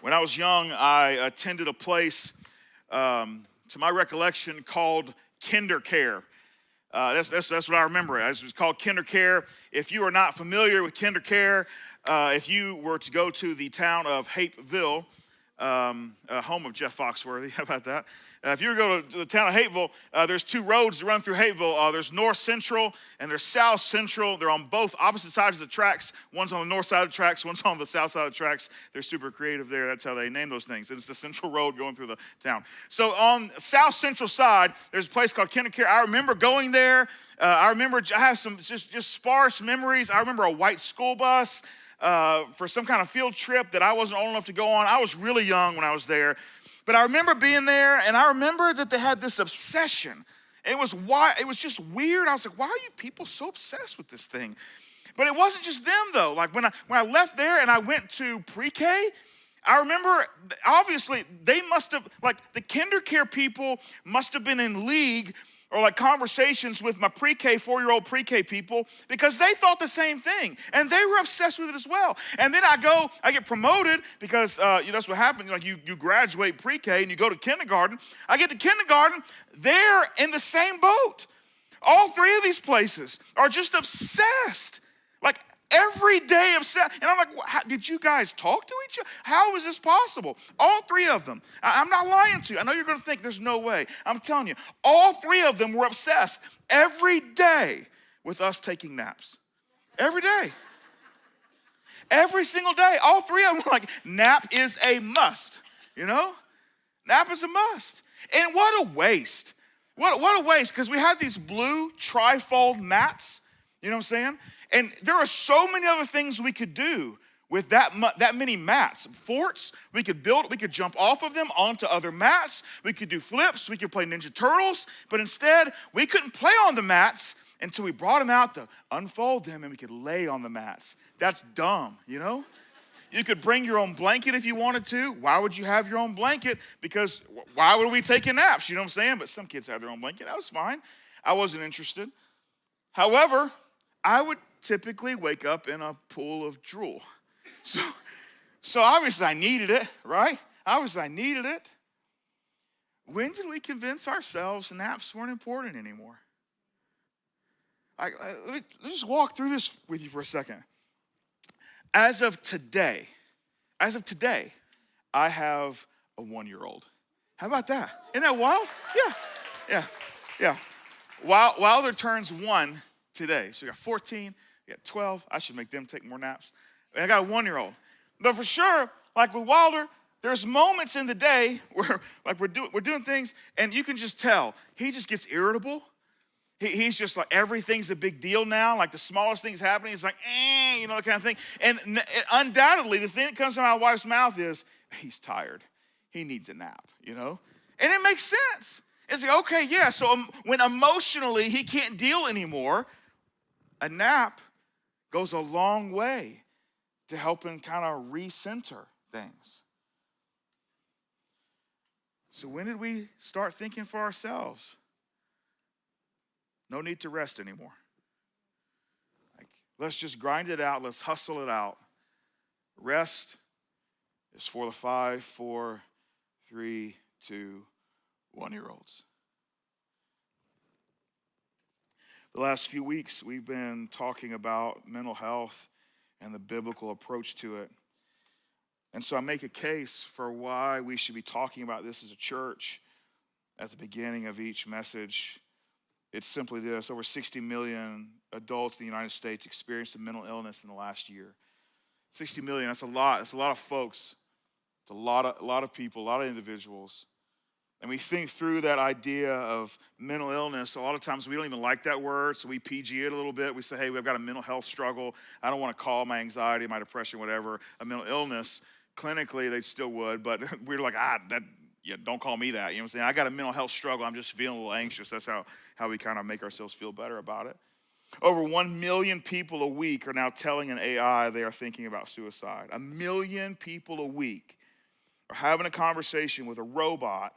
When I was young, I attended a place, to my recollection, called Kinder Care. That's what I remember. It was called Kinder Care. If you are not familiar with Kinder Care, if you were to go to the town of Hapeville, home of Jeff Foxworthy, how about that? If you were to go to the town of Hapeville, there's two roads that run through Hapeville. There's North Central and there's South Central. They're on both opposite sides of the tracks. One's on the north side of the tracks, one's on the south side of the tracks. They're super creative there. That's how they name those things. It's the central road going through the town. So on the South Central side, there's a place called Kinder Care. I remember going there. I have some just sparse memories. I remember a white school bus for some kind of field trip that I wasn't old enough to go on. I was really young when I was there. But I remember being there, and I remember that they had this obsession. It was just weird. I was like, why are you people so obsessed with this thing? But it wasn't just them, though. Like when I left there and I went to pre-K, I remember, obviously, they must have, like the Kinder Care people must have been in league or like conversations with my pre-K, 4-year-old pre-K people, because they thought the same thing. And they were obsessed with it as well. And then I get promoted because that's what happened. Like you graduate pre-K and you go to kindergarten. I get to kindergarten, they're in the same boat. All three of these places are just obsessed. Like every day obsessed. And I'm like, did you guys talk to each other? How is this possible? All three of them. I'm not lying to you. I know you're going to think there's no way. I'm telling you, all three of them were obsessed every day with us taking naps. Every day. Every single day. All three of them were like, nap is a must. Nap is a must. And what a waste. What a waste, because we had these blue trifold mats. You know what I'm saying? And there are so many other things we could do with that many mats. Forts, we could build, we could jump off of them onto other mats. We could do flips, we could play Ninja Turtles. But instead, we couldn't play on the mats until we brought them out to unfold them and we could lay on the mats. That's dumb, You could bring your own blanket if you wanted to. Why would you have your own blanket? Because why would we take naps? You know what I'm saying? But some kids have their own blanket. That was fine. I wasn't interested. However, I would typically wake up in a pool of drool. So obviously I needed it, right? Obviously I needed it. When did we convince ourselves naps weren't important anymore? Let me just walk through this with you for a second. As of today, I have a 1-year-old. How about that? Isn't that wild? Yeah. Wilder turns 1 today. So we got 14, we got 12. I should make them take more naps. And I got a 1-year-old. But for sure, like with Wilder, there's moments in the day where like we're doing things and you can just tell he just gets irritable. He's just like, everything's a big deal now. Like the smallest thing's happening, he's like, that kind of thing. And undoubtedly, the thing that comes from my wife's mouth is, he's tired. He needs a nap, And it makes sense. It's like, okay, yeah, so when emotionally he can't deal anymore, a nap goes a long way to helping kind of recenter things. So when did we start thinking for ourselves? No need to rest anymore. Like, let's just grind it out. Let's hustle it out. Rest is for the 5, 4, 3, 2, 1-year-olds. The last few weeks, we've been talking about mental health and the biblical approach to it. And so I make a case for why we should be talking about this as a church at the beginning of each message. It's simply this: over 60 million adults in the United States experienced a mental illness in the last year. 60 million, that's a lot. That's a lot of folks. It's a lot of people, a lot of individuals. And we think through that idea of mental illness. A lot of times we don't even like that word, so we PG it a little bit. We say, hey, we've got a mental health struggle. I don't want to call my anxiety, my depression, whatever, a mental illness. Clinically, they still would, but we're like, don't call me that. You know what I'm saying? I got a mental health struggle. I'm just feeling a little anxious. That's how we kind of make ourselves feel better about it. Over 1 million people a week are now telling an AI they are thinking about suicide. 1 million people a week are having a conversation with a robot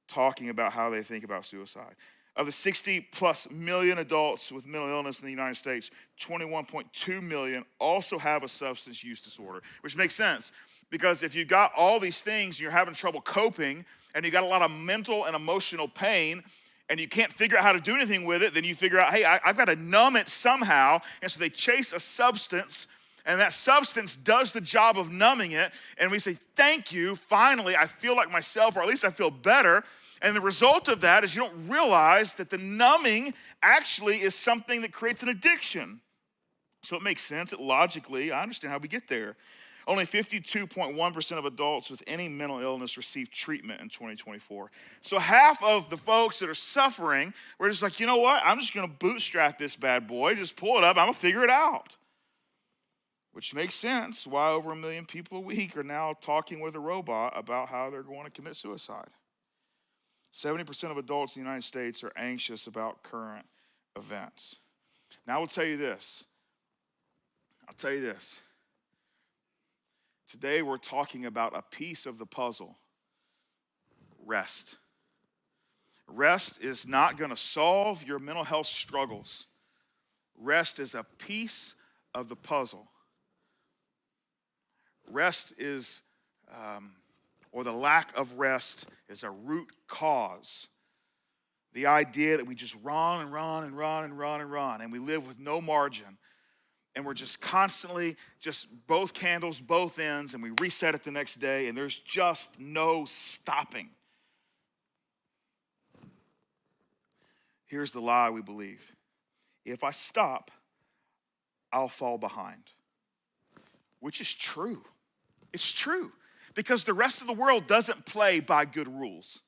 talking about how they think about suicide. Of the 60 plus million adults with mental illness in the United States, 21.2 million also have a substance use disorder, which makes sense. Because if you got all these things and you're having trouble coping and you got a lot of mental and emotional pain and you can't figure out how to do anything with it, then you figure out, hey, I've got to numb it somehow. And so they chase a substance, and that substance does the job of numbing it. And we say, thank you, finally, I feel like myself, or at least I feel better. And the result of that is you don't realize that the numbing actually is something that creates an addiction. So it makes sense. Logically, I understand how we get there. Only 52.1% of adults with any mental illness receive treatment in 2024. So half of the folks that are suffering, we're just like, you know what? I'm just going to bootstrap this bad boy. Just pull it up. I'm going to figure it out. Which makes sense why over 1 million people a week are now talking with a robot about how they're going to commit suicide. 70% of adults in the United States are anxious about current events. Now I will tell you this. Today we're talking about a piece of the puzzle, rest. Rest is not going to solve your mental health struggles. Rest is a piece of the puzzle. Rest is, or the lack of rest is a root cause. The idea that we just run and run and run and run and run, and we live with no margin. And we're just constantly, just both candles, both ends, and we reset it the next day, and there's just no stopping. Here's the lie we believe. If I stop, I'll fall behind. Which is true. It's true. Because the rest of the world doesn't play by good rules.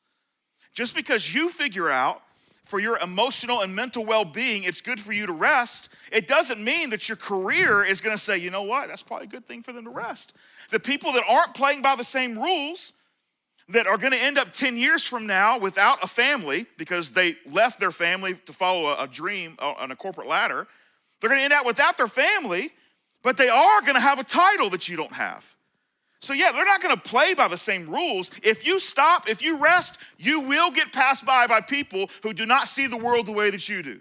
Just because you figure out for your emotional and mental well-being, it's good for you to rest, it doesn't mean that your career is going to say, you know what, that's probably a good thing for them to rest. The people that aren't playing by the same rules, that are going to end up 10 years from now without a family because they left their family to follow a dream on a corporate ladder, they're going to end up without their family, but they are going to have a title that you don't have. So yeah, they're not going to play by the same rules. If you stop, if you rest, you will get passed by people who do not see the world the way that you do.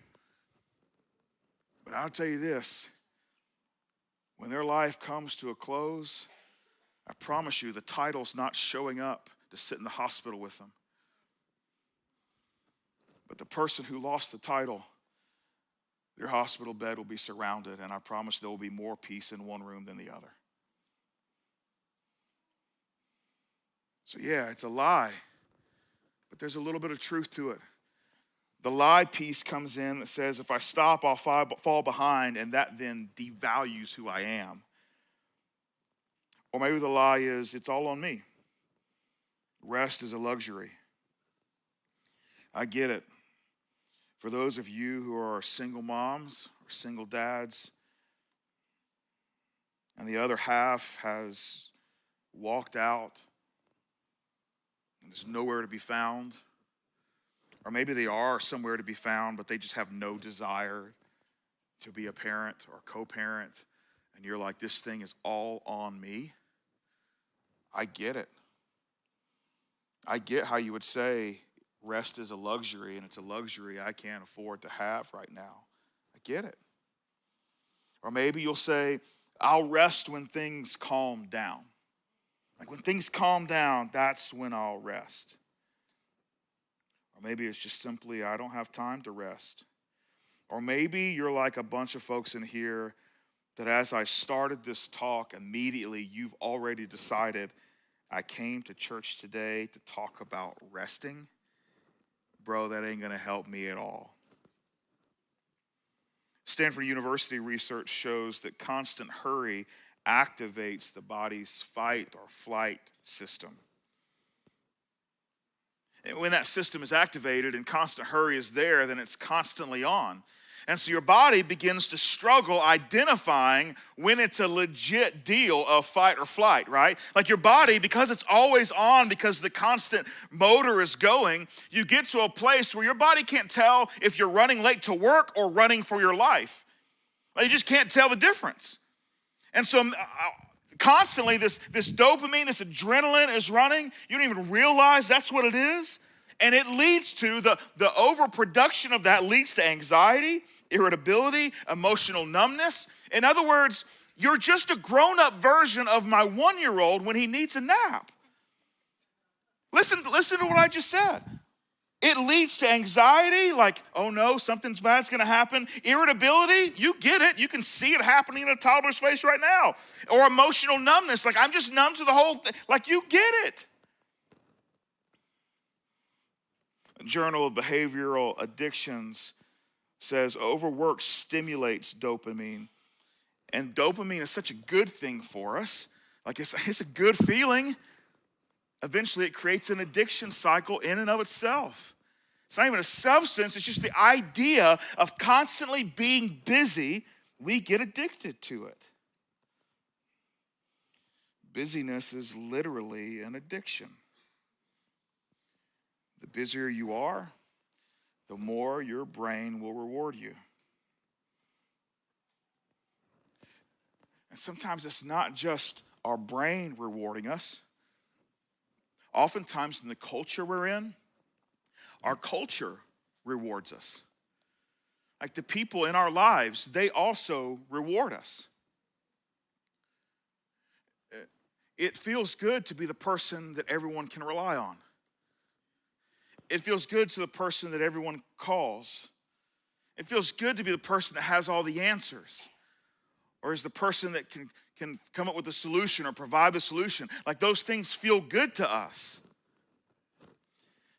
But I'll tell you this, when their life comes to a close, I promise you the title's not showing up to sit in the hospital with them. But the person who lost the title, their hospital bed will be surrounded, and I promise there will be more peace in one room than the other. So yeah, it's a lie, but there's a little bit of truth to it. The lie piece comes in that says, if I stop, I'll fall behind, and that then devalues who I am. Or maybe the lie is, it's all on me. Rest is a luxury. I get it. For those of you who are single moms or single dads, and the other half has walked out, there's nowhere to be found. Or maybe they are somewhere to be found, but they just have no desire to be a parent or co-parent. And you're like, this thing is all on me. I get it. I get how you would say rest is a luxury, and it's a luxury I can't afford to have right now. I get it. Or maybe you'll say, I'll rest when things calm down. Like when things calm down, that's when I'll rest. Or maybe it's just simply, I don't have time to rest. Or maybe you're like a bunch of folks in here that as I started this talk, immediately you've already decided, I came to church today to talk about resting. Bro, that ain't gonna help me at all. Stanford University research shows that constant hurry activates the body's fight or flight system. And when that system is activated and constant hurry is there, then it's constantly on. And so your body begins to struggle identifying when it's a legit deal of fight or flight, right? Like your body, because it's always on, because the constant motor is going, you get to a place where your body can't tell if you're running late to work or running for your life. Like you just can't tell the difference. And so constantly this dopamine, this adrenaline is running. You don't even realize that's what it is. And it leads to the overproduction of that leads to anxiety, irritability, emotional numbness. In other words, You're just a grown-up version of my 1-year-old when he needs a nap. Listen to what I just said. It leads to anxiety, like, oh no, something's bad's gonna happen. Irritability, you get it. You can see it happening in a toddler's face right now. Or emotional numbness, like I'm just numb to the whole thing. Like you get it. A Journal of Behavioral Addictions says overwork stimulates dopamine. And dopamine is such a good thing for us. Like it's a good feeling. Eventually it creates an addiction cycle in and of itself. It's not even a substance, it's just the idea of constantly being busy. We get addicted to it. Busyness is literally an addiction. The busier you are, the more your brain will reward you. And sometimes it's not just our brain rewarding us. Oftentimes in the culture we're in, our culture rewards us. Like the people in our lives, they also reward us. It feels good to be the person that everyone can rely on. It feels good to the person that everyone calls. It feels good to be the person that has all the answers, or is the person that can come up with a solution or provide the solution. Like those things feel good to us.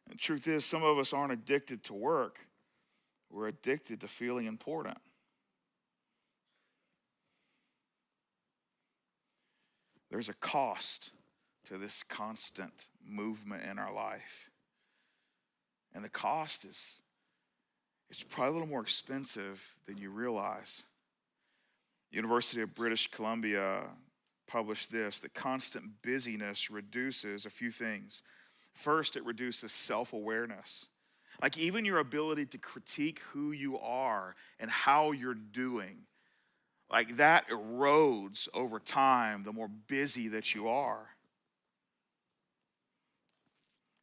The truth is, some of us aren't addicted to work. We're addicted to feeling important. There's a cost to this constant movement in our life. And the cost is, it's probably a little more expensive than you realize. University of British Columbia published this: that constant busyness reduces a few things. First, it reduces self-awareness. Like even your ability to critique who you are and how you're doing. Like that erodes over time the more busy that you are.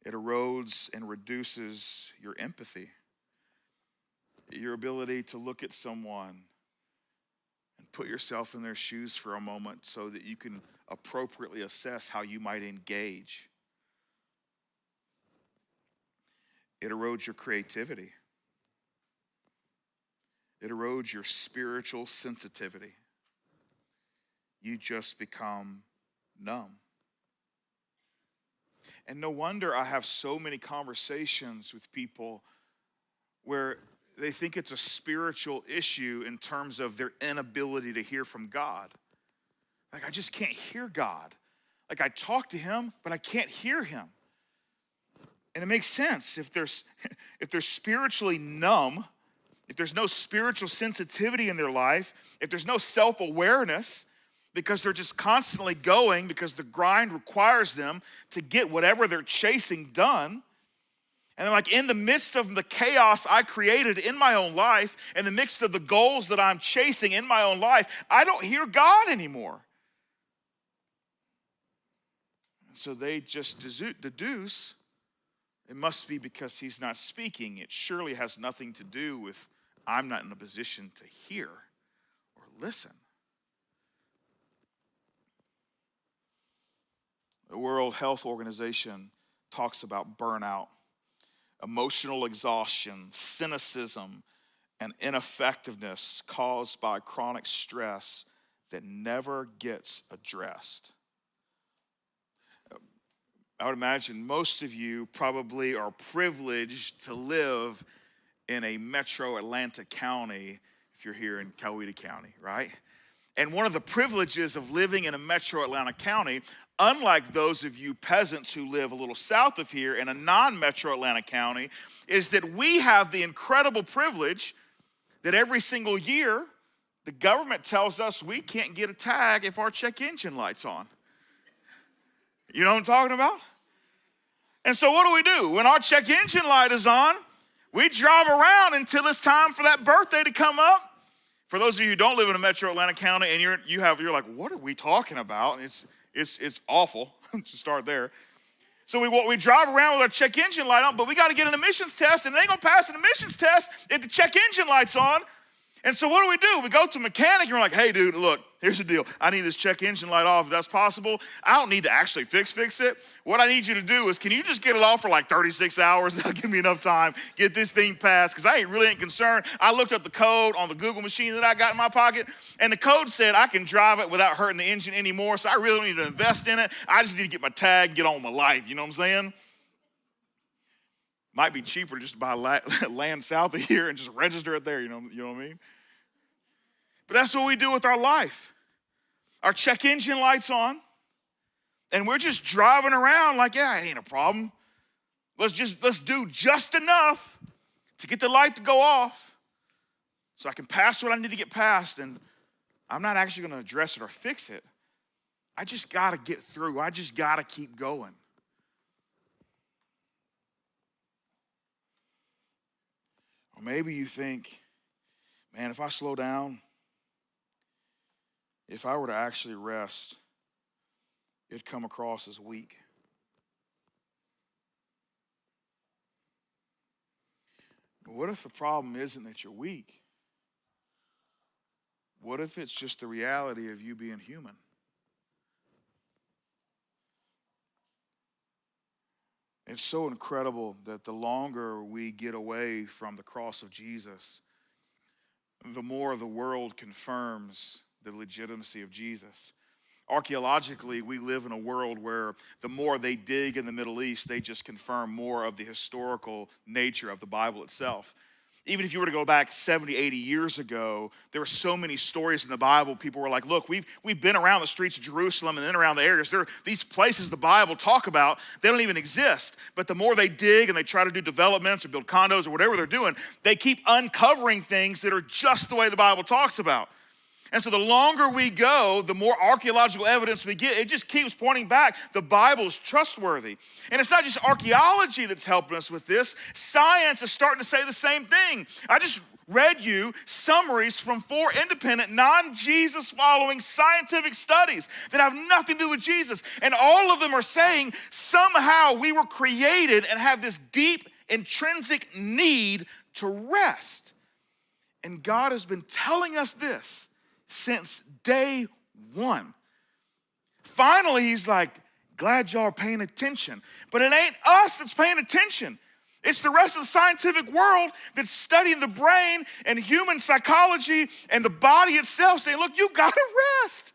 It erodes and reduces your empathy. Your ability to look at someone and put yourself in their shoes for a moment so that you can appropriately assess how you might engage. It erodes your creativity. It erodes your spiritual sensitivity. You just become numb. And no wonder I have so many conversations with people where they think it's a spiritual issue in terms of their inability to hear from God. Like, I just can't hear God. Like, I talk to him, but I can't hear him. And it makes sense. If they're spiritually numb, if there's no spiritual sensitivity in their life, if there's no self-awareness, because they're just constantly going because the grind requires them to get whatever they're chasing done. And then like in the midst of the chaos I created in my own life, in the midst of the goals that I'm chasing in my own life, I don't hear God anymore. And so they just deduce it must be because he's not speaking. It surely has nothing to do with I'm not in a position to hear or listen. The World Health Organization talks about burnout, emotional exhaustion, cynicism, and ineffectiveness caused by chronic stress that never gets addressed. I would imagine most of you probably are privileged to live in a metro Atlanta county if you're here in Coweta County, right? And one of the privileges of living in a metro Atlanta county, unlike those of you peasants who live a little south of here in a non-metro Atlanta county, is that we have the incredible privilege that every single year, the government tells us we can't get a tag if our check engine light's on. You know what I'm talking about? And so what do? When our check engine light is on, we drive around until it's time for that birthday to come up. For those of you who don't live in a metro Atlanta county and you're like, what are we talking about? It's awful to start there. So we drive around with our check engine light on, but we got to get an emissions test, and it ain't gonna pass an emissions test if the check engine light's on. And so what do? We go to a mechanic and we're like, hey, dude, look, here's the deal. I need this check engine light off if that's possible. I don't need to actually fix it. What I need you to do is, can you just get it off for like 36 hours? That'll give me enough time, get this thing passed, because I really ain't concerned. I looked up the code on the Google machine that I got in my pocket, and the code said I can drive it without hurting the engine anymore, so I really don't need to invest in it. I just need to get my tag and get on with my life, you know what I'm saying? Might be cheaper just to buy land south of here and just register it there, you know what I mean? But that's what we do with our life. Our check engine light's on, and we're just driving around like, yeah, it ain't a problem. Let's do just enough to get the light to go off so I can pass what I need to get past, and I'm not actually going to address it or fix it. I just got to get through. I just got to keep going. Or maybe you think, man, if I slow down, if I were to actually rest, it'd come across as weak. But what if the problem isn't that you're weak? What if it's just the reality of you being human? It's so incredible that the longer we get away from the cross of Jesus, the more the world confirms the legitimacy of Jesus. Archaeologically, we live in a world where the more they dig in the Middle East, they just confirm more of the historical nature of the Bible itself. Even if you were to go back 70, 80 years ago, there were so many stories in the Bible. People were like, look, we've been around the streets of Jerusalem and then around the areas. There are these places the Bible talk about, they don't even exist. But the more they dig and they try to do developments or build condos or whatever they're doing, they keep uncovering things that are just the way the Bible talks about. And so the longer we go, the more archaeological evidence we get. It just keeps pointing back. The Bible's trustworthy. And it's not just archaeology that's helping us with this. Science is starting to say the same thing. I just read you summaries from 4 independent, non-Jesus following scientific studies that have nothing to do with Jesus. And all of them are saying somehow we were created and have this deep intrinsic need to rest. And God has been telling us this since day one. Finally, he's like, glad y'all are paying attention. But it ain't us that's paying attention. It's the rest of the scientific world that's studying the brain and human psychology and the body itself, saying, look, you gotta rest.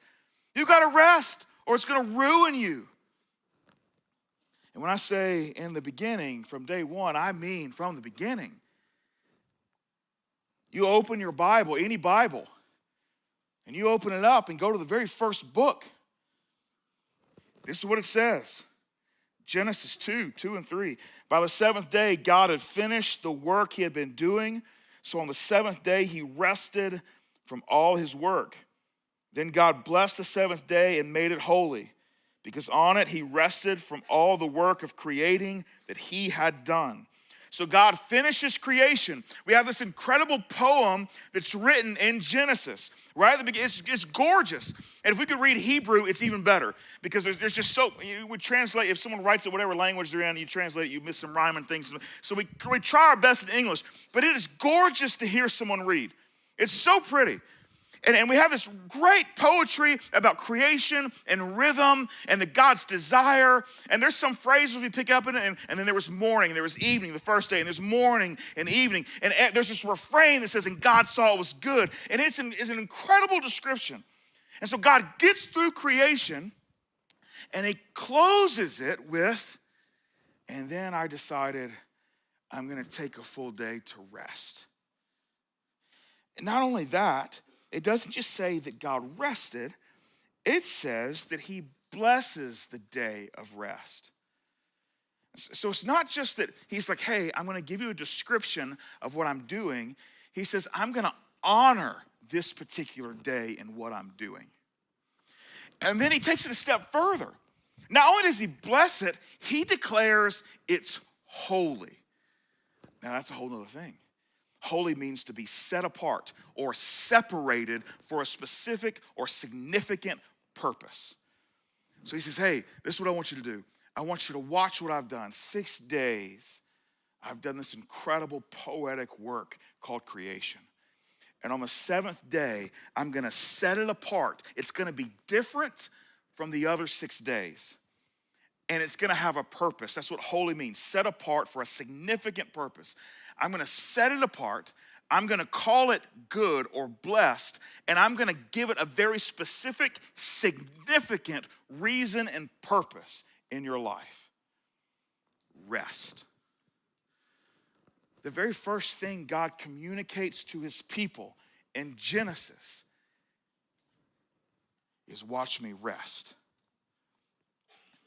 You gotta rest or it's gonna ruin you. And when I say in the beginning, from day one, I mean from the beginning. You open your Bible, any Bible, and you open it up and go to the very first book. This is what it says. Genesis 2 and 3. By the 7th day, God had finished the work he had been doing. So on the 7th day, he rested from all his work. Then God blessed the 7th day and made it holy, because on it he rested from all the work of creating that he had done. So God finishes creation. We have this incredible poem that's written in Genesis. Right at the beginning, it's gorgeous. And if we could read Hebrew, it's even better. Because there's just so, you would translate, if someone writes it whatever language they're in, you translate it, you miss some rhyme and things. So we try our best in English. But it is gorgeous to hear someone read. It's so pretty. And we have this great poetry about creation and rhythm and the God's desire. And there's some phrases we pick up in it. And then there was morning, and there was evening the first day. And there's morning and evening. And there's this refrain that says, and God saw it was good. And it's an incredible description. And so God gets through creation, and he closes it with, and then I decided I'm going to take a full day to rest. And not only that, it doesn't just say that God rested, it says that he blesses the day of rest. So it's not just that he's like, hey, I'm going to give you a description of what I'm doing. He says, I'm going to honor this particular day and what I'm doing. And then he takes it a step further. Not only does he bless it, he declares it's holy. Now that's a whole other thing. Holy means to be set apart or separated for a specific or significant purpose. So he says, hey, this is what I want you to do. I want you to watch what I've done. 6 days, I've done this incredible poetic work called creation. And on the seventh day, I'm gonna set it apart. It's gonna be different from the other 6 days. And it's gonna have a purpose. That's what holy means, set apart for a significant purpose. I'm gonna set it apart. I'm gonna call it good or blessed, and I'm gonna give it a very specific, significant reason and purpose in your life. Rest. The very first thing God communicates to his people in Genesis is watch me rest.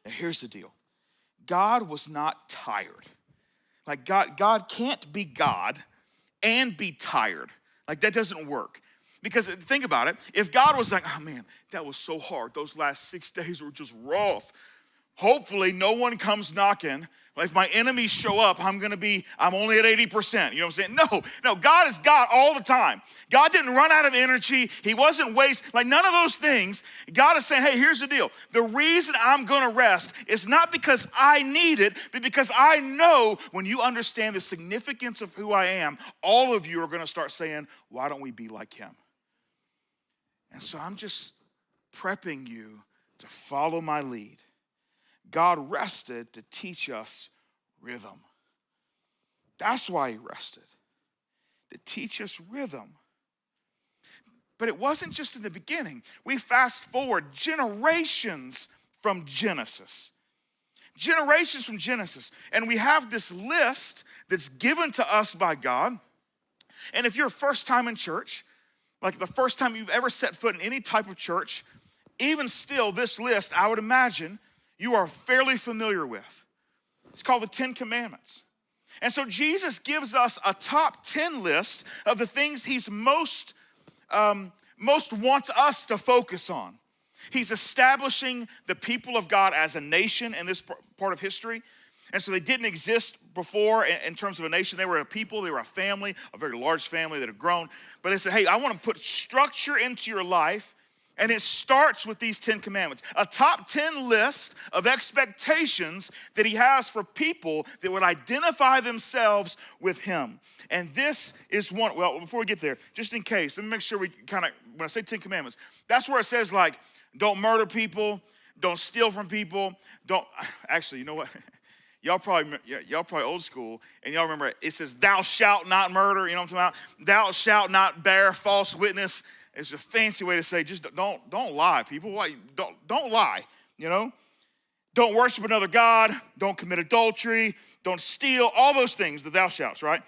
Now here's the deal. God was not tired. Like God can't be God and be tired. Like that doesn't work. Because think about it. If God was like, oh man, that was so hard. Those last 6 days were just rough. Hopefully no one comes knocking. If my enemies show up, I'm only at 80%. You know what I'm saying? No, God is God all the time. God didn't run out of energy. He wasn't like none of those things. God is saying, hey, here's the deal. The reason I'm gonna rest is not because I need it, but because I know when you understand the significance of who I am, all of you are gonna start saying, why don't we be like him? And so I'm just prepping you to follow my lead. God rested to teach us rhythm. That's why he rested, to teach us rhythm. But it wasn't just in the beginning. We fast forward generations from Genesis. Generations from Genesis. And we have this list that's given to us by God. And if you're first time in church, like the first time you've ever set foot in any type of church, even still, this list, I would imagine, you are fairly familiar with. It's called the 10 Commandments. And so Jesus gives us a top 10 list of the things he's most wants us to focus on. He's establishing the people of God as a nation in this part of history. And so they didn't exist before in terms of a nation. They were a people, they were a family, a very large family that had grown. But they said, hey, I want to put structure into your life. And it starts with these 10 commandments, a top 10 list of expectations that he has for people that would identify themselves with him. And this is one, well, before we get there, just in case, let me make sure we kind of, when I say 10 commandments, that's where it says like, don't murder people, don't steal from people, actually, you know what? Y'all probably old school, and y'all remember it says, thou shalt not murder, you know what I'm talking about? Thou shalt not bear false witness. It's a fancy way to say just don't lie, people. Why? Don't lie, you know? Don't worship another God. Don't commit adultery. Don't steal. All those things, the thou shalts, right?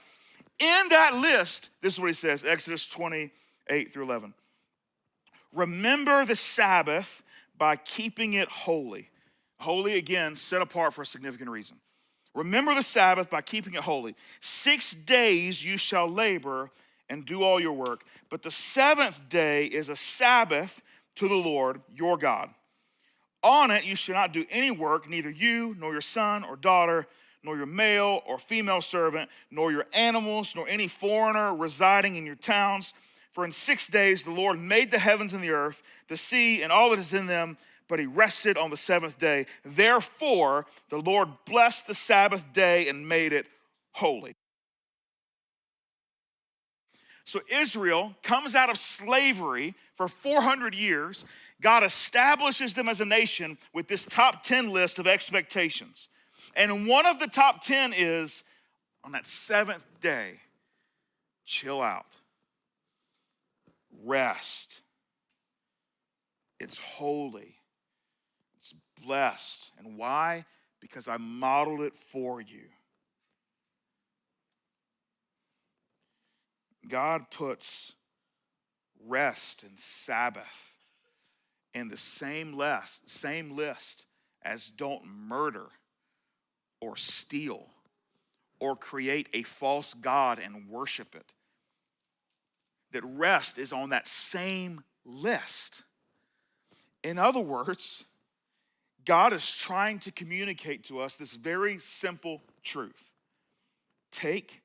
In that list, this is what he says, Exodus 28 through 11. Remember the Sabbath by keeping it holy. Holy, again, set apart for a significant reason. Remember the Sabbath by keeping it holy. 6 days you shall labor and do all your work. But the seventh day is a Sabbath to the Lord your God. On it you shall not do any work, neither you, nor your son or daughter, nor your male or female servant, nor your animals, nor any foreigner residing in your towns. For in 6 days the Lord made the heavens and the earth, the sea, and all that is in them, but he rested on the seventh day. Therefore the Lord blessed the Sabbath day and made it holy. So Israel comes out of slavery for 400 years. God establishes them as a nation with this top 10 list of expectations. And one of the top 10 is, on that seventh day, chill out. Rest. It's holy. It's blessed. And why? Because I modeled it for you. God puts rest and Sabbath in the same list as don't murder or steal or create a false god and worship it. That rest is on that same list. In other words, God is trying to communicate to us this very simple truth. Take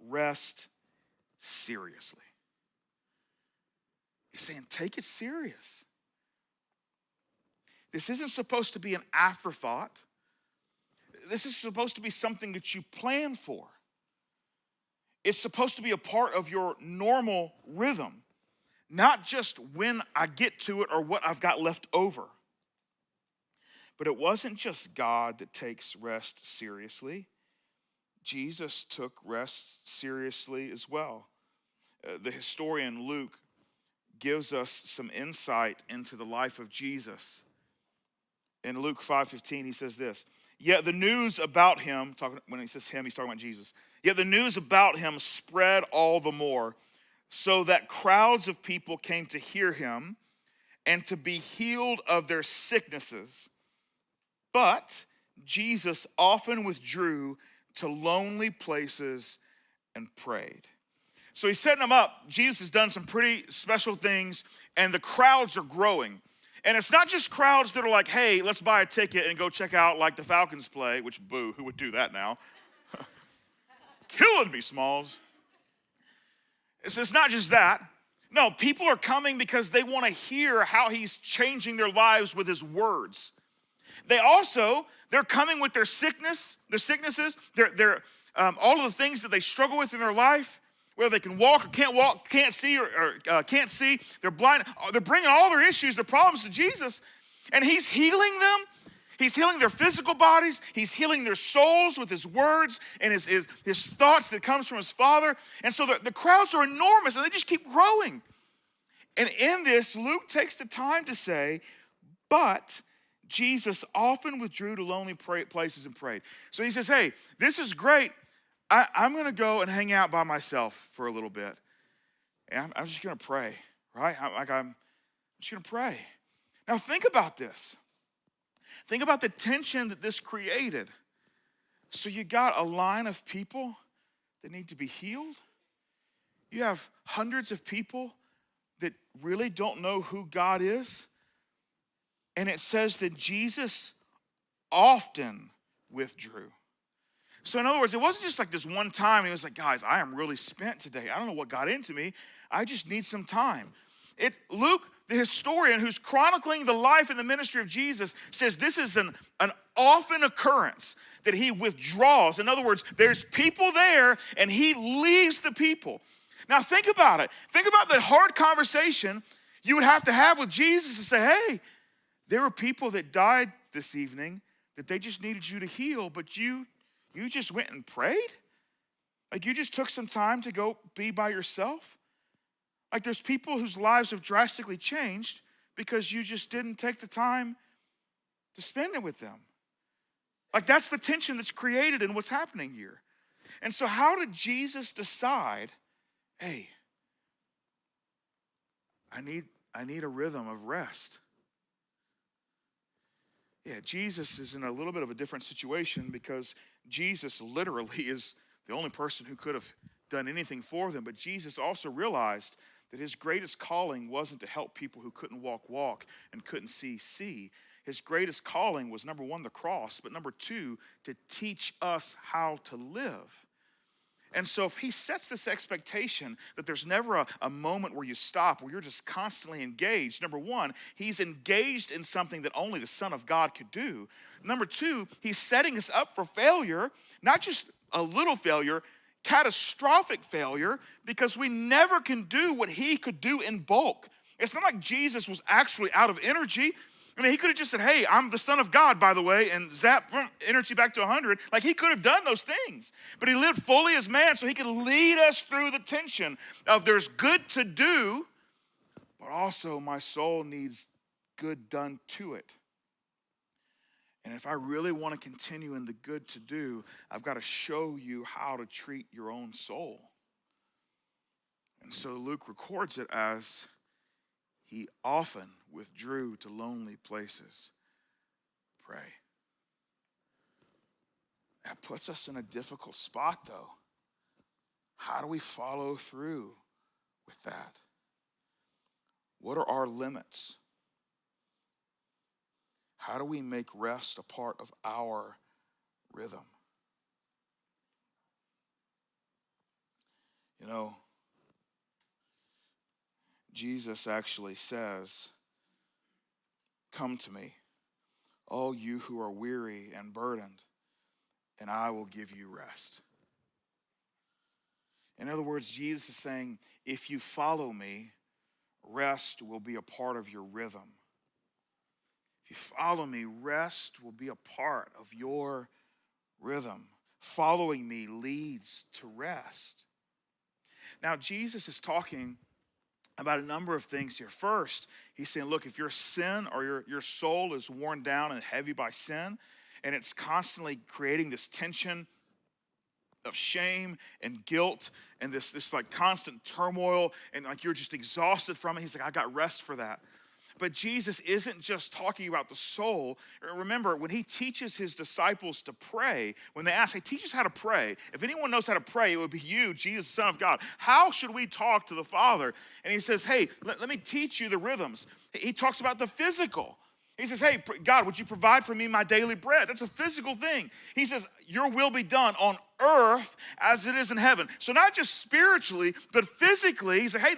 rest seriously. He's saying, take it serious. This isn't supposed to be an afterthought. This is supposed to be something that you plan for. It's supposed to be a part of your normal rhythm, not just when I get to it or what I've got left over. But it wasn't just God that takes rest seriously. Jesus took rest seriously as well. The historian Luke gives us some insight into the life of Jesus. In Luke 5:15, he says this, yet the news about him, when he says him, he's talking about Jesus, yet the news about him spread all the more, so that crowds of people came to hear him and to be healed of their sicknesses. But Jesus often withdrew to lonely places and prayed. So he's setting them up. Jesus has done some pretty special things, and the crowds are growing. And it's not just crowds that are like, hey, let's buy a ticket and go check out like the Falcons play, which, boo, who would do that now? Killing me, Smalls. It's not just that. No, people are coming because they want to hear how he's changing their lives with his words. They're coming with their sicknesses, their all of the things that they struggle with in their life, whether they can walk, can't see, or can't see, they're blind. They're bringing all their issues, their problems to Jesus, and he's healing them. He's healing their physical bodies. He's healing their souls with his words and his thoughts that comes from his Father. And so the crowds are enormous, and they just keep growing. And in this, Luke takes the time to say, but Jesus often withdrew to lonely places and prayed. So he says, hey, this is great. I'm going to go and hang out by myself for a little bit. And I'm just going to pray, right? I'm just going to pray. Now think about this. Think about the tension that this created. So you got a line of people that need to be healed. You have hundreds of people that really don't know who God is. And it says that Jesus often withdrew. So in other words, it wasn't just like this one time. He was like, guys, I am really spent today. I don't know what got into me. I just need some time. Luke, the historian who's chronicling the life and the ministry of Jesus, says this is an often occurrence that he withdraws. In other words, there's people there and he leaves the people. Now think about it. Think about the hard conversation you would have to have with Jesus and say, hey, there were people that died this evening that they just needed you to heal, but you just went and prayed? Like you just took some time to go be by yourself? Like there's people whose lives have drastically changed because you just didn't take the time to spend it with them. Like that's the tension that's created in what's happening here. And so how did Jesus decide, hey, I need a rhythm of rest? Yeah, Jesus is in a little bit of a different situation because Jesus literally is the only person who could have done anything for them. But Jesus also realized that his greatest calling wasn't to help people who couldn't walk and couldn't see. His greatest calling was, number one, the cross, but number two, to teach us how to live. And so if he sets this expectation that there's never a moment where you stop, where you're just constantly engaged, number one, he's engaged in something that only the Son of God could do. Number two, he's setting us up for failure, not just a little failure, catastrophic failure, because we never can do what he could do in bulk. It's not like Jesus was actually out of energy. I mean, he could have just said, hey, I'm the Son of God, by the way, and zap energy back to 100. Like, he could have done those things. But he lived fully as man so he could lead us through the tension of there's good to do, but also my soul needs good done to it. And if I really want to continue in the good to do, I've got to show you how to treat your own soul. And so Luke records it as he often withdrew to lonely places. Pray. That puts us in a difficult spot, though. How do we follow through with that? What are our limits? How do we make rest a part of our rhythm? You know, Jesus actually says, come to me, all you who are weary and burdened, and I will give you rest. In other words, Jesus is saying, if you follow me, rest will be a part of your rhythm. If you follow me, rest will be a part of your rhythm. Following me leads to rest. Now, Jesus is talking about a number of things here. First, he's saying, look, if your sin or your soul is worn down and heavy by sin, and it's constantly creating this tension of shame and guilt and this like constant turmoil, and like you're just exhausted from it, he's like, I got rest for that. But Jesus isn't just talking about the soul. Remember, when he teaches his disciples to pray, when they ask, hey, teach us how to pray. If anyone knows how to pray, it would be you, Jesus, Son of God. How should we talk to the Father? And he says, hey, let me teach you the rhythms. He talks about the physical. He says, hey, God, would you provide for me my daily bread? That's a physical thing. He says, your will be done on earth as it is in heaven. So not just spiritually, but physically. He said, hey,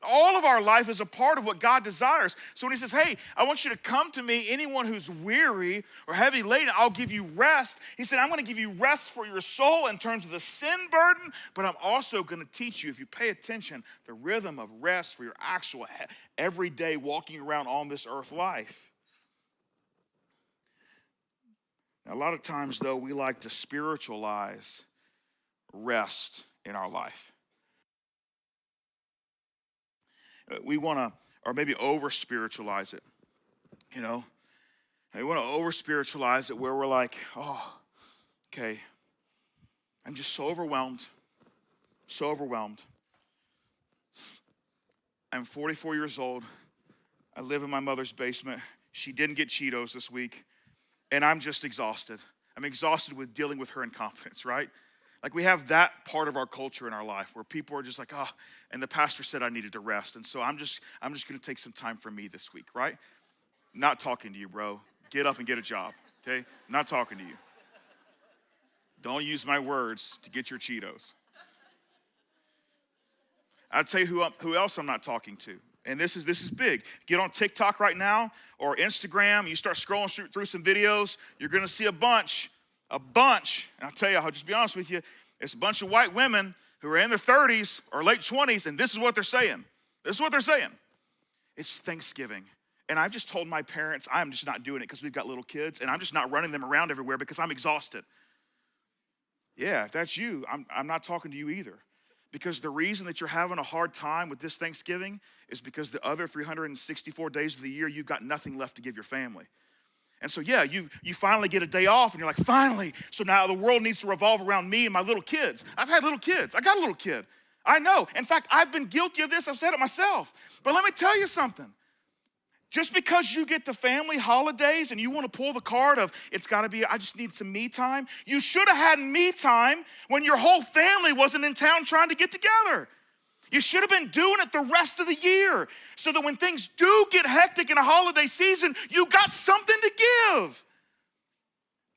all of our life is a part of what God desires. So when he says, hey, I want you to come to me, anyone who's weary or heavy laden, I'll give you rest. He said, I'm going to give you rest for your soul in terms of the sin burden, but I'm also going to teach you, if you pay attention, the rhythm of rest for your actual everyday walking around on this earth life. Now, a lot of times, though, we like to spiritualize rest in our life. We want to, or maybe over-spiritualize it, you know. And we want to over-spiritualize it where we're like, oh, okay, I'm just so overwhelmed, so overwhelmed. I'm 44 years old. I live in my mother's basement. She didn't get Cheetos this week. And I'm just exhausted. I'm exhausted with dealing with her incompetence, right? Like we have that part of our culture in our life where people are just like, oh, and the pastor said I needed to rest. And so I'm just going to take some time for me this week, right? Not talking to you, bro. Get up and get a job, okay? Not talking to you. Don't use my words to get your Cheetos. I'll tell you who else I'm not talking to. And this is big. Get on TikTok right now or Instagram. You start scrolling through some videos. You're going to see a bunch. And I'll tell you, I'll just be honest with you. It's a bunch of white women who are in their 30s or late 20s, and this is what they're saying. This is what they're saying. It's Thanksgiving. And I've just told my parents, I'm just not doing it because we've got little kids, and I'm just not running them around everywhere because I'm exhausted. Yeah, if that's you, I'm not talking to you either. Because the reason that you're having a hard time with this Thanksgiving is because the other 364 days of the year, you've got nothing left to give your family. And so, yeah, you finally get a day off, and you're like, finally. So now the world needs to revolve around me and my little kids. I've had little kids. I got a little kid. I know. In fact, I've been guilty of this. I've said it myself. But let me tell you something. Just because you get the family holidays and you want to pull the card of, it's got to be, I just need some me time. You should have had me time when your whole family wasn't in town trying to get together. You should have been doing it the rest of the year so that when things do get hectic in a holiday season, you got something to give.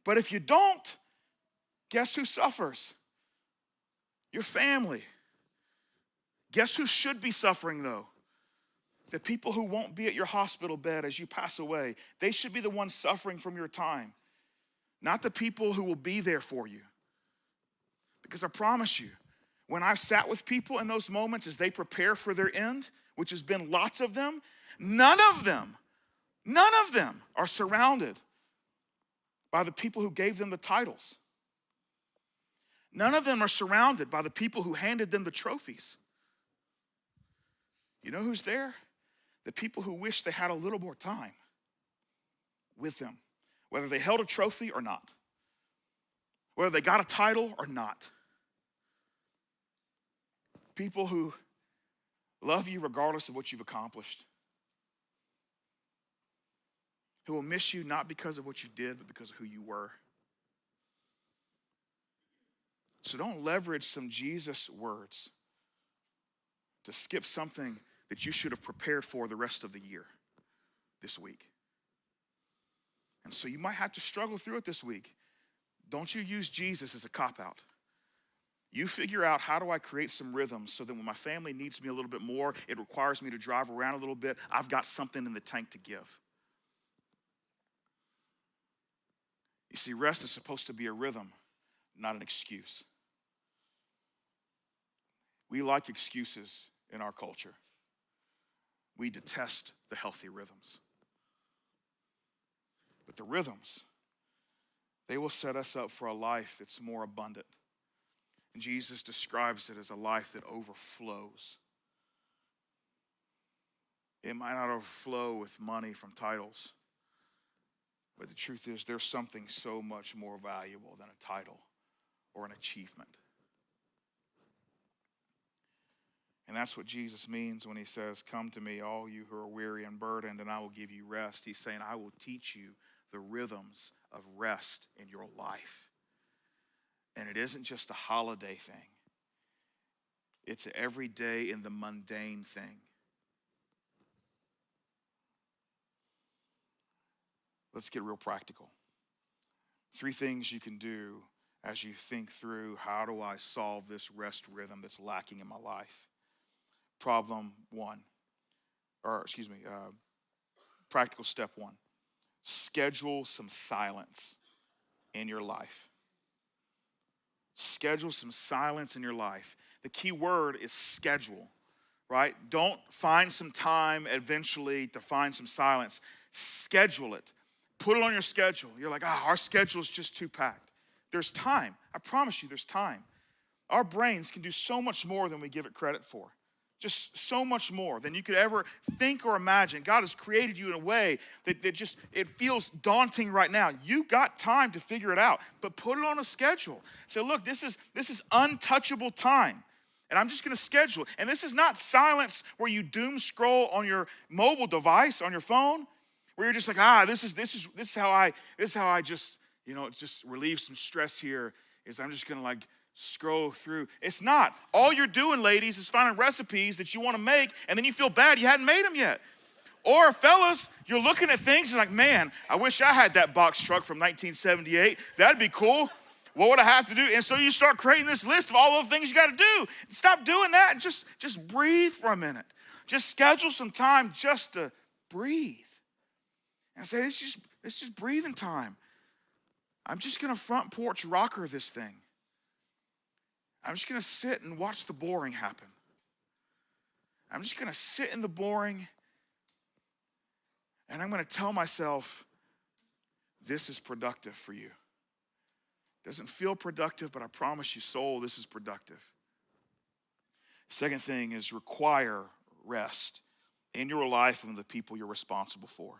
But if you don't, guess who suffers? Your family. Guess who should be suffering though? The people who won't be at your hospital bed as you pass away, they should be the ones suffering from your time, not the people who will be there for you. Because I promise you, when I've sat with people in those moments as they prepare for their end, which has been lots of them, none of them are surrounded by the people who gave them the titles. None of them are surrounded by the people who handed them the trophies. You know who's there? The people who wish they had a little more time with them, whether they held a trophy or not, whether they got a title or not. People who love you regardless of what you've accomplished, who will miss you not because of what you did, but because of who you were. So don't leverage some Jesus words to skip something that you should have prepared for the rest of the year this week. And so you might have to struggle through it this week. Don't you use Jesus as a cop-out. You figure out, how do I create some rhythms so that when my family needs me a little bit more, it requires me to drive around a little bit, I've got something in the tank to give. You see, rest is supposed to be a rhythm, not an excuse. We like excuses in our culture. We detest the healthy rhythms. But the rhythms, they will set us up for a life that's more abundant. And Jesus describes it as a life that overflows. It might not overflow with money from titles, but the truth is there's something so much more valuable than a title or an achievement. And that's what Jesus means when he says, come to me, all you who are weary and burdened, and I will give you rest. He's saying, I will teach you the rhythms of rest in your life. And it isn't just a holiday thing. It's every day in the mundane thing. Let's get real practical. 3 things you can do as you think through, how do I solve this rest rhythm that's lacking in my life? Practical step 1. Schedule some silence in your life. Schedule some silence in your life. The key word is schedule, right? Don't find some time eventually to find some silence. Schedule it. Put it on your schedule. You're like, our schedule is just too packed. There's time. I promise you there's time. Our brains can do so much more than we give it credit for. Just so much more than you could ever think or imagine. God has created you in a way that it feels daunting right now. You got time to figure it out, but put it on a schedule. Say, look, this is untouchable time. And I'm just going to schedule it. And this is not silence where you doom scroll on your mobile device, on your phone, where you're just like, this is how I just, it just relieves some stress here, is I'm just going to scroll through. It's not. All you're doing, ladies, is finding recipes that you want to make, and then you feel bad you hadn't made them yet. Or fellas, you're looking at things and like, man, I wish I had that box truck from 1978. That'd be cool. What would I have to do? And so you start creating this list of all the things you got to do. Stop doing that and just breathe for a minute. Just schedule some time just to breathe. And say, it's just breathing time. I'm just going to front porch rocker this thing. I'm just going to sit and watch the boring happen. I'm just going to sit in the boring, and I'm going to tell myself, this is productive for you. Doesn't feel productive, but I promise you, soul, this is productive. Second thing is require rest in your life and with the people you're responsible for.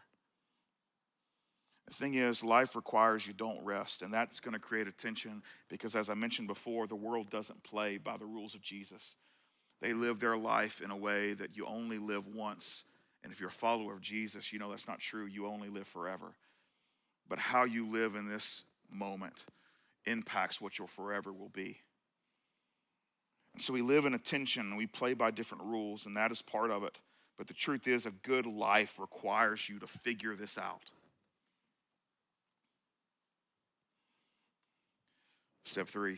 The thing is, life requires you don't rest, and that's going to create a tension because, as I mentioned before, the world doesn't play by the rules of Jesus. They live their life in a way that you only live once, and if you're a follower of Jesus, you know that's not true. You only live forever. But how you live in this moment impacts what your forever will be. And so we live in a tension, and we play by different rules, and that is part of it. But the truth is, a good life requires you to figure this out. Step 3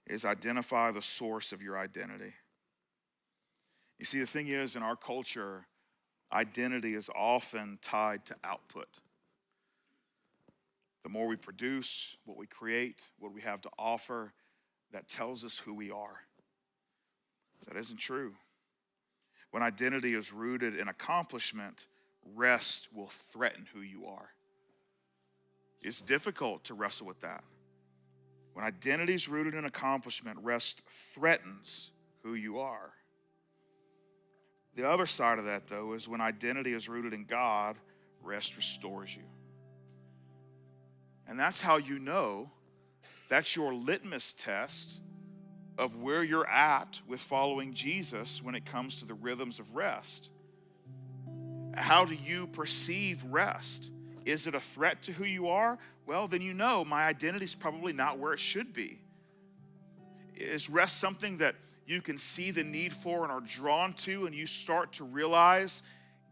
is identify the source of your identity. You see, the thing is, in our culture, identity is often tied to output. The more we produce, what we create, what we have to offer, that tells us who we are. That isn't true. When identity is rooted in accomplishment, rest will threaten who you are. It's difficult to wrestle with that. When identity is rooted in accomplishment, rest threatens who you are. The other side of that, though, is when identity is rooted in God, rest restores you. And that's how you know, that's your litmus test of where you're at with following Jesus when it comes to the rhythms of rest. How do you perceive rest? Is it a threat to who you are? Well, then you know my identity is probably not where it should be. Is rest something that you can see the need for and are drawn to, and you start to realize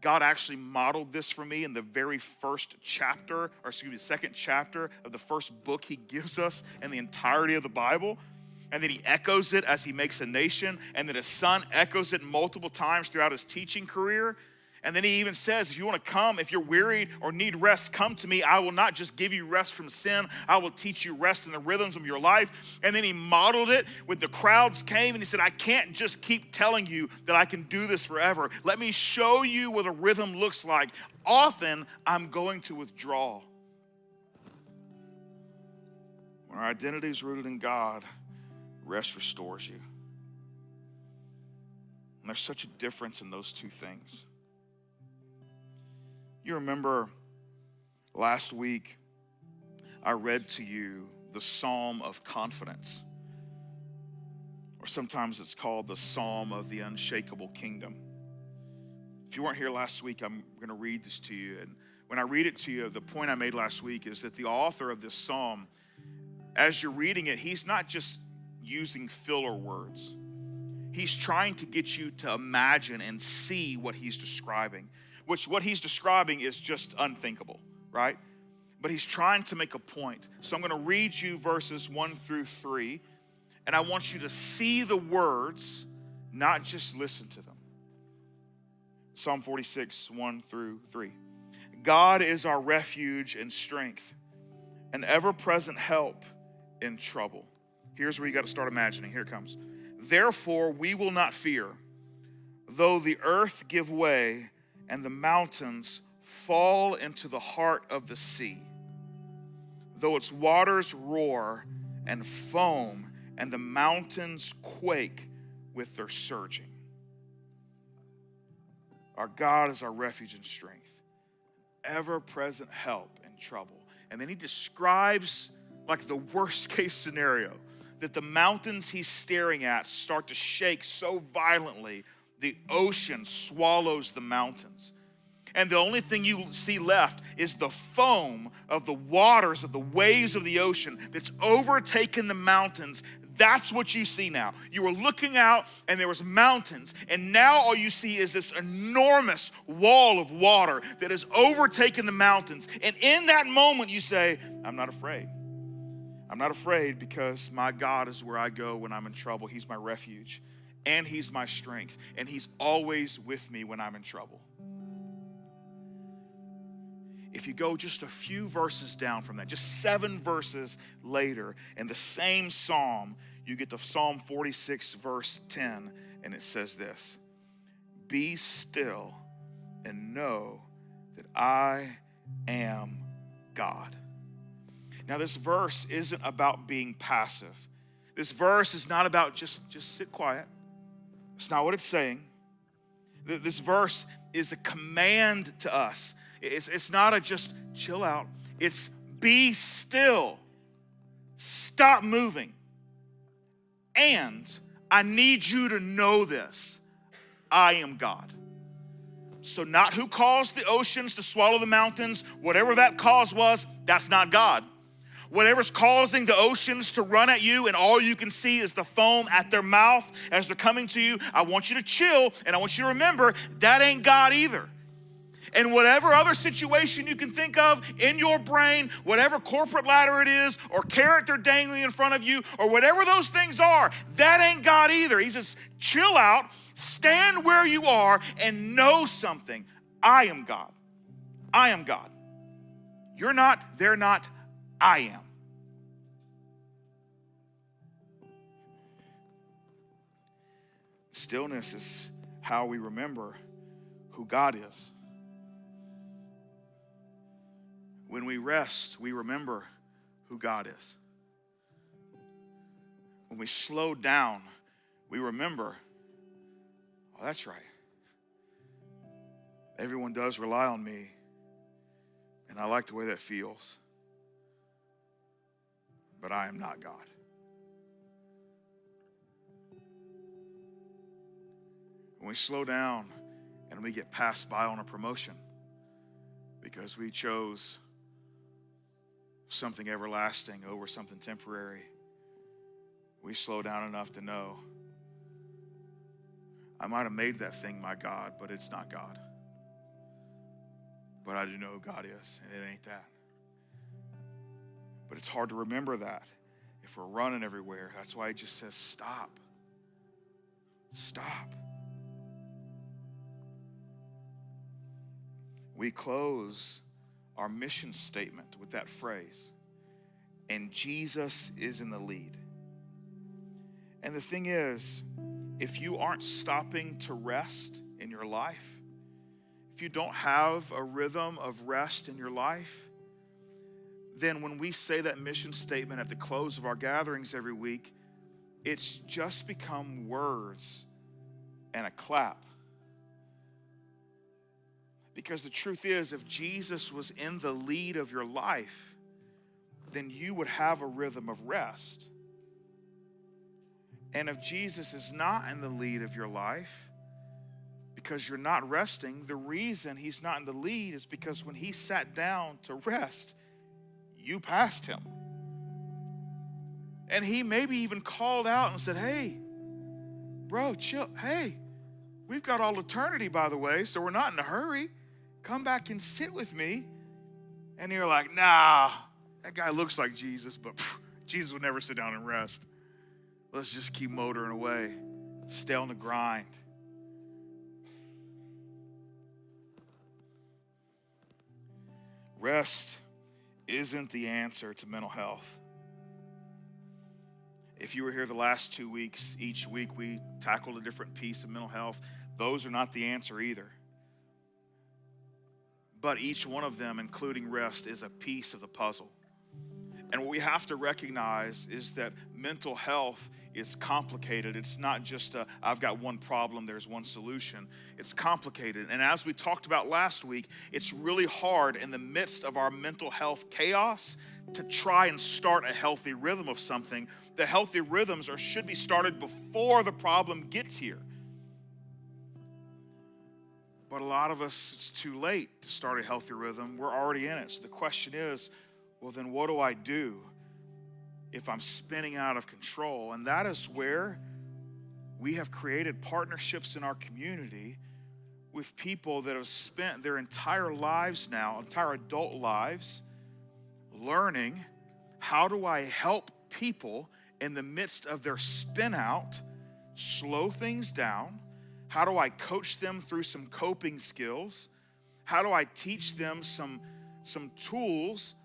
God actually modeled this for me in the very second chapter of the first book he gives us in the entirety of the Bible, and then he echoes it as he makes a nation, and then his son echoes it multiple times throughout his teaching career. And then he even says, if you want to come, if you're wearied or need rest, come to me. I will not just give you rest from sin. I will teach you rest in the rhythms of your life. And then he modeled it with the crowds came and he said, I can't just keep telling you that I can do this forever. Let me show you what a rhythm looks like. Often I'm going to withdraw. When our identity is rooted in God, rest restores you. And there's such a difference in those two things. You remember last week, I read to you the Psalm of Confidence, or sometimes it's called the Psalm of the Unshakable Kingdom. If you weren't here last week, I'm going to read this to you. And when I read it to you, the point I made last week is that the author of this psalm, as you're reading it, he's not just using filler words. He's trying to get you to imagine and see what he's describing. Which what he's describing is just unthinkable, right? But he's trying to make a point. So I'm going to read you verses 1 through 3, and I want you to see the words, not just listen to them. Psalm 46, 1 through 3. God is our refuge and strength, an ever-present help in trouble. Here's where you got to start imagining. Here it comes. Therefore, we will not fear, though the earth give way, and the mountains fall into the heart of the sea, though its waters roar and foam, and the mountains quake with their surging. Our God is our refuge and strength, ever-present help in trouble. And then he describes like the worst case scenario, that the mountains he's staring at start to shake so violently the ocean swallows the mountains. And the only thing you see left is the foam of the waters, of the waves of the ocean that's overtaken the mountains. That's what you see now. You were looking out and there was mountains, and now all you see is this enormous wall of water that has overtaken the mountains. And in that moment you say, I'm not afraid. I'm not afraid because my God is where I go when I'm in trouble. He's my refuge and he's my strength, and he's always with me when I'm in trouble. If you go just a few verses down from that, just 7 verses later, in the same psalm, you get to Psalm 46, verse 10, and it says this: Be still and know that I am God. Now, this verse isn't about being passive. This verse is not about just sit quiet. It's not what it's saying. This verse is a command to us. It's not a just chill out. It's be still. Stop moving. And I need you to know this. I am God. So not who caused the oceans to swallow the mountains, whatever that cause was, that's not God. Whatever's causing the oceans to run at you and all you can see is the foam at their mouth as they're coming to you, I want you to chill and I want you to remember that ain't God either. And whatever other situation you can think of in your brain, whatever corporate ladder it is or character dangling in front of you or whatever those things are, that ain't God either. He says, chill out, stand where you are and know something. I am God. I am God. You're not, they're not, I am. Stillness is how we remember who God is. When we rest, we remember who God is. When we slow down, we remember, oh, that's right. Everyone does rely on me, and I like the way that feels. But I am not God. When we slow down and we get passed by on a promotion because we chose something everlasting over something temporary, we slow down enough to know I might have made that thing my God, but it's not God. But I do know who God is, and it ain't that. But it's hard to remember that if we're running everywhere. That's why he just says, stop. Stop. we close our mission statement with that phrase, and Jesus is in the lead. And the thing is, if you aren't stopping to rest in your life, if you don't have a rhythm of rest in your life, then when we say that mission statement at the close of our gatherings every week, it's just become words and a clap. Because the truth is, if Jesus was in the lead of your life, then you would have a rhythm of rest. And if Jesus is not in the lead of your life, because you're not resting, the reason he's not in the lead is because when he sat down to rest, you passed him. And he maybe even called out and said, hey, bro, chill. Hey, we've got all eternity, by the way, so we're not in a hurry. Come back and sit with me. And you're like, nah, that guy looks like Jesus, but Jesus would never sit down and rest. Let's just keep motoring away, stay on the grind. Rest isn't the answer to mental health. If you were here the last 2 weeks, each week we tackled a different piece of mental health. Those are not the answer either. But each one of them, including rest, is a piece of the puzzle. And what we have to recognize is that mental health is complicated. It's not just I've got one problem, there's one solution. It's complicated. And as we talked about last week, it's really hard in the midst of our mental health chaos to try and start a healthy rhythm of something. The healthy rhythms should be started before the problem gets here. But a lot of us, it's too late to start a healthy rhythm. We're already in it. So the question is, well, then what do I do if I'm spinning out of control? And that is where we have created partnerships in our community with people that have spent their entire lives now, entire adult lives, learning how do I help people in the midst of their spin out, slow things down. How do I coach them through some coping skills? How do I teach them some tools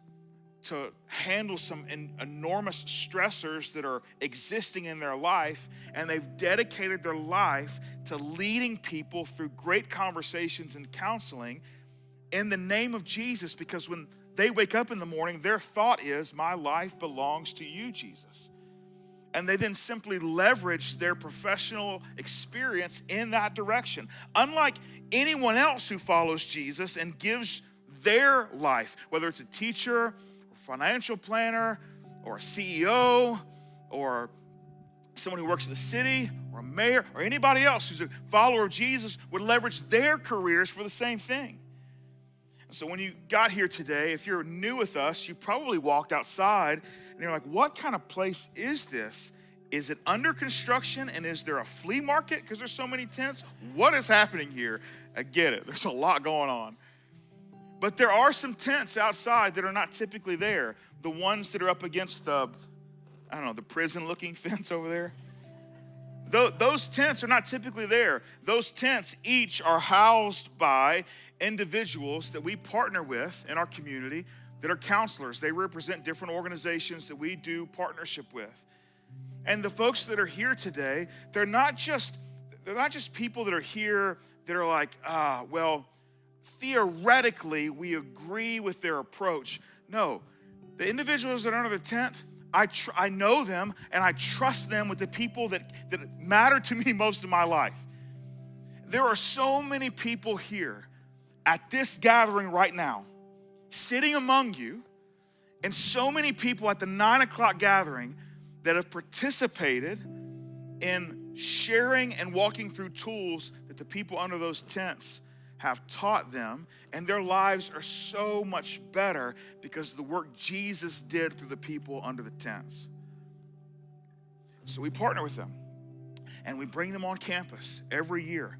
to handle some enormous stressors that are existing in their life? And they've dedicated their life to leading people through great conversations and counseling in the name of Jesus, because when they wake up in the morning, their thought is, my life belongs to you, Jesus. And they then simply leverage their professional experience in that direction. Unlike anyone else who follows Jesus and gives their life, whether it's a teacher, or financial planner, or a CEO, or someone who works in the city, or a mayor, or anybody else who's a follower of Jesus, would leverage their careers for the same thing. So when you got here today, if you're new with us, you probably walked outside and you're like, what kind of place is this? Is it under construction, and is there a flea market because there's so many tents? What is happening here? I get it. There's a lot going on. But there are some tents outside that are not typically there. The ones that are up against the prison-looking fence over there. Those tents are not typically there. Those tents each are housed by individuals that we partner with in our community that are counselors. They represent different organizations that we do partnership with. And the folks that are here today, they're not just people that are here that are like, theoretically we agree with their approach. No, the individuals that are under the tent, I know them and I trust them with the people that matter to me most in my life. There are so many people here at this gathering right now, sitting among you, and so many people at the 9 o'clock gathering that have participated in sharing and walking through tools that the people under those tents have taught them, and their lives are so much better because of the work Jesus did through the people under the tents. So we partner with them, and we bring them on campus every year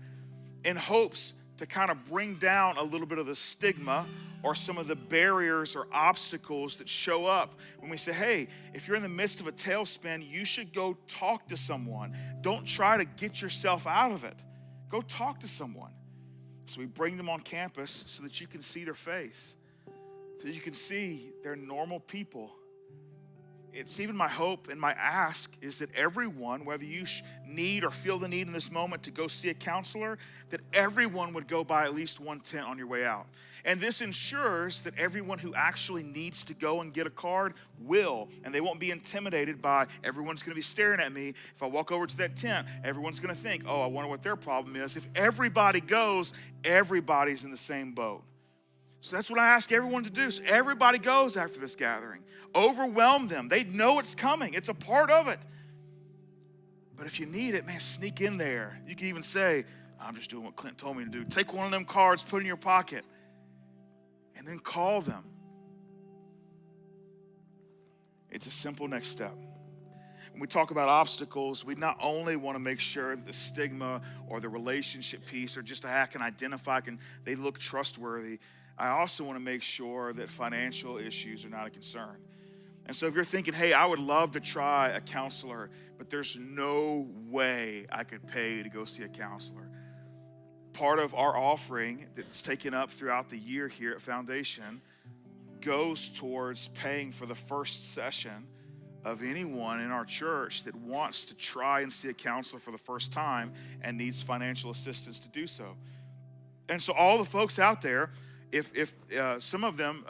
in hopes to kind of bring down a little bit of the stigma or some of the barriers or obstacles that show up when we say, hey, if you're in the midst of a tailspin, you should go talk to someone. Don't try to get yourself out of it. Go talk to someone. So we bring them on campus so that you can see their face, so that you can see they're normal people. It's even my hope and my ask is that everyone, whether you need or feel the need in this moment to go see a counselor, that everyone would go buy at least one tent on your way out. And this ensures that everyone who actually needs to go and get a card will, and they won't be intimidated by everyone's going to be staring at me. If I walk over to that tent, everyone's going to think, oh, I wonder what their problem is. If everybody goes, everybody's in the same boat. So that's what I ask everyone to do. So everybody goes after this gathering. Overwhelm them. They know it's coming. It's a part of it. But if you need it, man, sneak in there. You can even say, I'm just doing what Clint told me to do. Take one of them cards, put it in your pocket, and then call them. It's a simple next step. When we talk about obstacles, we not only want to make sure that the stigma or the relationship piece or just I can identify, they look trustworthy. I also want to make sure that financial issues are not a concern. And so if you're thinking, hey, I would love to try a counselor, but there's no way I could pay to go see a counselor. Part of our offering that's taken up throughout the year here at Foundation goes towards paying for the first session of anyone in our church that wants to try and see a counselor for the first time and needs financial assistance to do so. And so all the folks out there, if some of them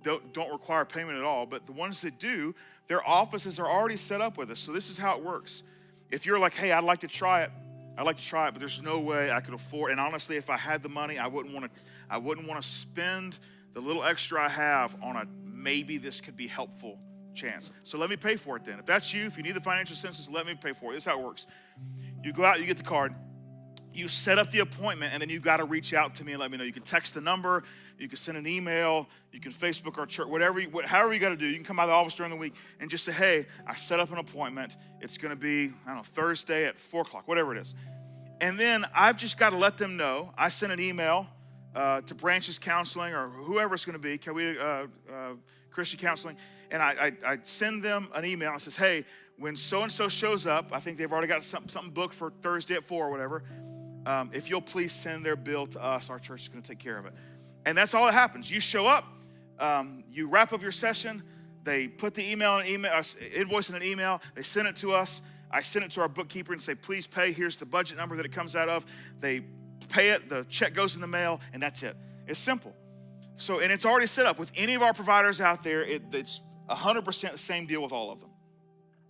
don't require payment at all, but the ones that do, their offices are already set up with us. So this is how it works. If you're like, hey, I'd like to try it, but there's no way I could afford. And honestly, if I had the money, I wouldn't want to spend the little extra I have on a maybe this could be helpful chance. So let me pay for it then. If that's you, if you need the financial assistance, let me pay for it. This is how it works. You go out, you get the card. You set up the appointment, and then you got to reach out to me and let me know. You can text the number, you can send an email, you can Facebook our church, however you got to do. You can come by the office during the week and just say, hey, I set up an appointment. It's going to be, Thursday at 4 o'clock, whatever it is. And then I've just got to let them know. I send an email to Branches Counseling or whoever it's going to be, Christian Counseling, and I send them an email that says, hey, when so-and-so shows up, I think they've already got something booked for Thursday at 4 or whatever, if you'll please send their bill to us, our church is going to take care of it. And that's all that happens. You show up, you wrap up your session, they put the invoice in an email, they send it to us, I send it to our bookkeeper and say, please pay, here's the budget number that it comes out of. They pay it, the check goes in the mail, and that's it. It's simple. So, and it's already set up with any of our providers out there. It's 100% the same deal with all of them.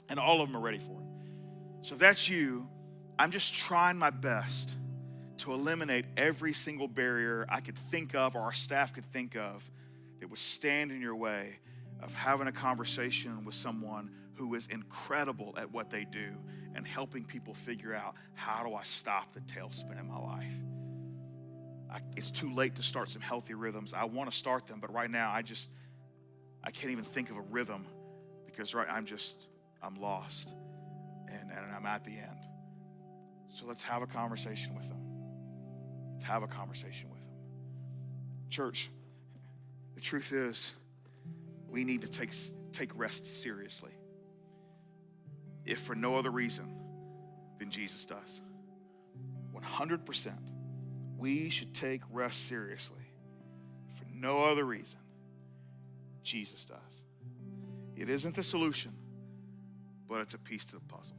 And all of them are ready for it. So if that's you, I'm just trying my best to eliminate every single barrier I could think of or our staff could think of that would stand in your way of having a conversation with someone who is incredible at what they do and helping people figure out, how do I stop the tailspin in my life? It's too late to start some healthy rhythms. I want to start them, but right now I can't even think of a rhythm because I'm lost and I'm at the end. So let's have a conversation with them. Let's have a conversation with them. Church, the truth is we need to take rest seriously. If for no other reason than Jesus does. 100%. We should take rest seriously for no other reason. Jesus does. It isn't the solution, but it's a piece to the puzzle.